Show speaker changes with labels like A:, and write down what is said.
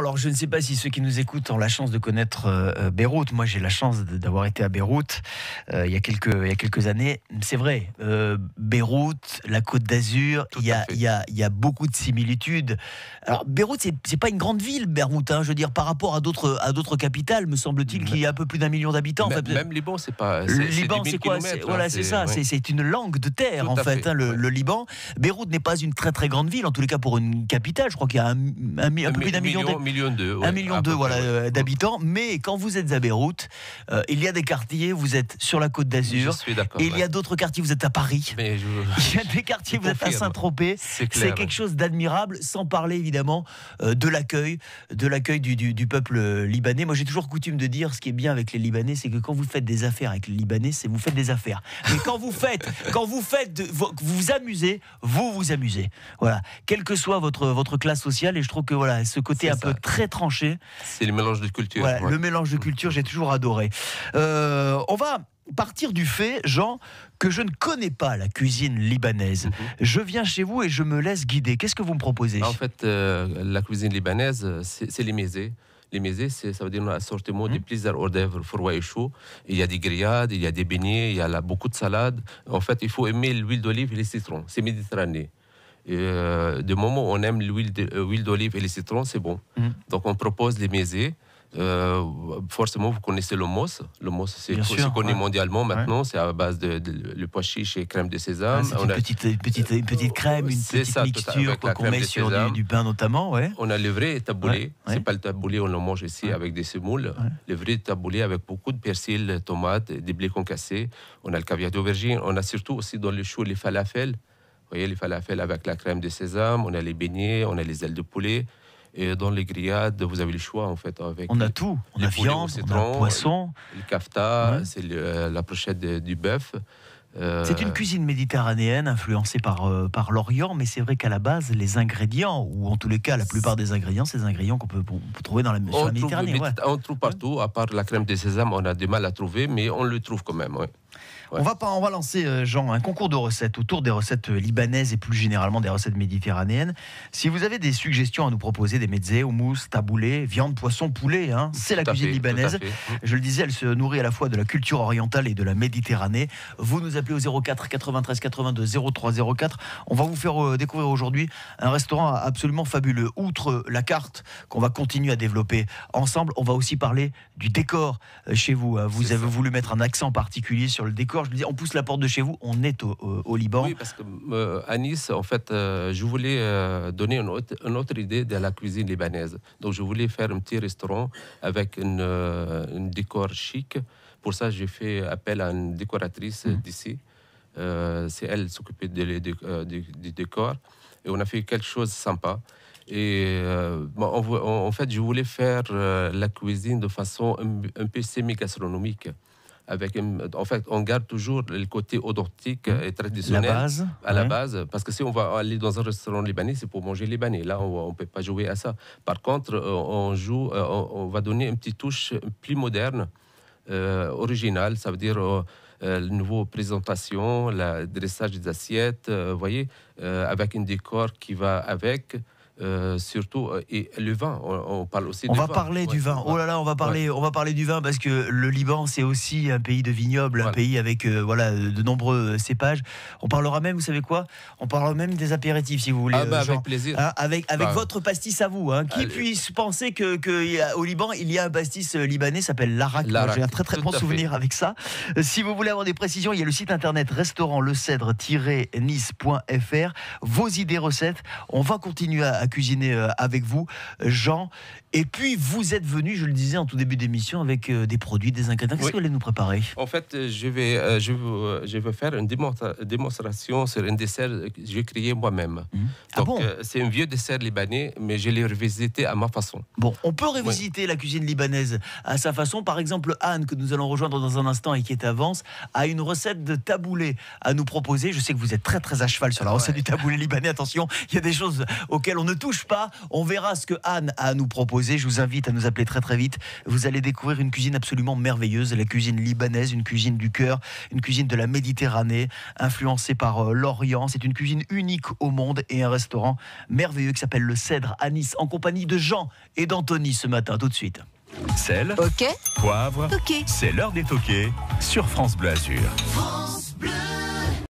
A: Alors, je ne sais pas si ceux qui nous écoutent ont la chance de connaître Beyrouth. Moi, j'ai la chance d'avoir été à Beyrouth il y a quelques années. C'est vrai, Beyrouth, la Côte d'Azur, il y a beaucoup de similitudes. Alors, Beyrouth, c'est pas une grande ville, Beyrouth. Hein, je veux dire, par rapport à d'autres capitales, me semble-t-il qu'il y a un peu plus d'1 million d'habitants.
B: Même Liban, c'est pas.
A: Le Liban, c'est quoi? Voilà, c'est ça.
B: Ouais.
A: C'est une langue de terre, en fait, hein, le Liban. Beyrouth n'est pas une très très grande ville, en tous les cas pour une capitale. Je crois qu'il y a un peu plus d'1 million d'habitants.
B: 1,2 million,
A: voilà, d'habitants. Mais quand vous êtes à Beyrouth, il y a des quartiers, vous êtes sur la Côte d'Azur. Et il y a d'autres quartiers, vous êtes à Paris. Il y a des quartiers, vous êtes à Saint-Tropez. C'est quelque chose d'admirable, sans parler évidemment de l'accueil du peuple libanais. Moi, j'ai toujours coutume de dire, ce qui est bien avec les Libanais, c'est que quand vous faites des affaires avec les Libanais, c'est vous faites des affaires. Mais quand vous vous amusez, vous vous amusez. Voilà. Quelle que soit votre classe sociale, et je trouve que voilà, ce côté un peu très tranché.
B: C'est le mélange de culture.
A: Voilà, le mélange de culture, j'ai toujours adoré. On va partir du fait, Jean, que je ne connais pas la cuisine libanaise. Je viens chez vous et je me laisse guider. Qu'est-ce que vous me proposez?
B: En fait, la cuisine libanaise, c'est les mésés. Les mésés, ça veut dire un assortiment de plusieurs hors d'œuvre froids et chauds. Il y a des grillades, il y a des beignets, il y a beaucoup de salades. En fait, il faut aimer l'huile d'olive et les citrons. C'est méditerranéen. Du moment où on aime l'huile d'olive et les citrons, c'est bon. Donc, on propose les mésés. Forcément, vous connaissez le mousse. Le mousse, c'est connu mondialement maintenant. C'est à base de le pois chiche et crème de sésame.
A: C'est une petite crème, une petite mixture qu'on met sur du pain notamment. Ouais.
B: On a le vrai taboulé. C'est pas le taboulé, on le mange ici avec des semoules. Le vrai taboulé avec beaucoup de persil, tomates, des blés concassés. On a le caviar d'aubergine. On a surtout aussi dans le chou les falafels. Vous voyez, les falafels avec la crème de sésame. On a les beignets, on a les ailes de poulet. Et dans les grillades, vous avez le choix en fait. Avec
A: on a tout. On a viande, on a poisson.
B: Le kafta, c'est la brochette du bœuf.
A: C'est une cuisine méditerranéenne influencée par l'Orient, mais c'est vrai qu'à la base, les ingrédients, ou en tous les cas, la plupart des ingrédients, c'est des ingrédients qu'on peut trouver sur la Méditerranée.
B: On trouve partout, à part la crème de sésame, on a du mal à trouver, mais on le trouve quand même. Ouais.
A: On va lancer, Jean, un concours de recettes autour des recettes libanaises et plus généralement des recettes méditerranéennes. Si vous avez des suggestions à nous proposer, des mezzés, houmous, taboulé, viande, poisson, poulet, hein, c'est la cuisine libanaise. Je le disais, elle se nourrit à la fois de la culture orientale et de la Méditerranée. Vous nous appelez au 04 93 82 03 04. On va vous faire découvrir aujourd'hui un restaurant absolument fabuleux. Outre la carte qu'on va continuer à développer ensemble, on va aussi parler du décor chez vous. Vous avez voulu mettre un accent particulier sur le décor. Je me dis, on pousse la porte de chez vous, on est au Liban.
B: Oui, parce que à Nice, en fait, je voulais donner une autre idée de la cuisine libanaise. Donc, je voulais faire un petit restaurant avec un décor chic. Pour ça, j'ai fait appel à une décoratrice d'ici. C'est elle qui s'occupait du décor. Et on a fait quelque chose de sympa. Et en fait, je voulais faire la cuisine de façon un peu semi-gastronomique. En fait, on garde toujours le côté authentique et traditionnel à la base. Parce que si on va aller dans un restaurant libanais, c'est pour manger libanais. Là, on ne peut pas jouer à ça. Par contre, on va donner une petite touche plus moderne, originale. Ça veut dire la nouvelle présentation, le dressage des assiettes, vous voyez, avec un décor qui va avec. Surtout et le vin, on parle aussi.
A: On va parler du vin. Oh là là, on va parler du vin parce que le Liban c'est aussi un pays de vignobles, un pays avec de nombreux cépages. On parlera même, vous savez quoi? On parlera même des apéritifs si vous voulez.
B: Avec plaisir.
A: Hein, avec votre pastis à vous. Hein, qui puisse penser que au Liban il y a un pastis libanais s'appelle l'arak. J'ai un très bon souvenir avec ça. Si vous voulez avoir des précisions, il y a le site internet restaurantlecèdre-nice.fr. Vos idées recettes. On va continuer à cuisiner avec vous, Jean. Et puis, vous êtes venu, je le disais en tout début d'émission, avec des produits, des ingrédients. Qu'est-ce que vous allez nous préparer?
B: En fait, je vais faire une démonstration sur un dessert que j'ai créé moi-même. Donc, c'est un vieux dessert libanais, mais je l'ai revisité à ma façon.
A: Bon, on peut revisiter la cuisine libanaise à sa façon. Par exemple, Anne, que nous allons rejoindre dans un instant et qui est avance, a une recette de taboulé à nous proposer. Je sais que vous êtes très à cheval sur la recette du taboulé libanais. Attention, il y a des choses auxquelles on ne ne touche pas. On verra ce que Anne a à nous proposer. Je vous invite à nous appeler très très vite. Vous allez découvrir une cuisine absolument merveilleuse, la cuisine libanaise, une cuisine du cœur, une cuisine de la Méditerranée, influencée par l'Orient. C'est une cuisine unique au monde et un restaurant merveilleux qui s'appelle Le Cèdre à Nice, en compagnie de Jean et d'Anthony ce matin. Tout de suite.
C: Sel,
D: Ok.
C: poivre,
D: Ok.
C: c'est l'heure des toqués sur France Bleu Azur.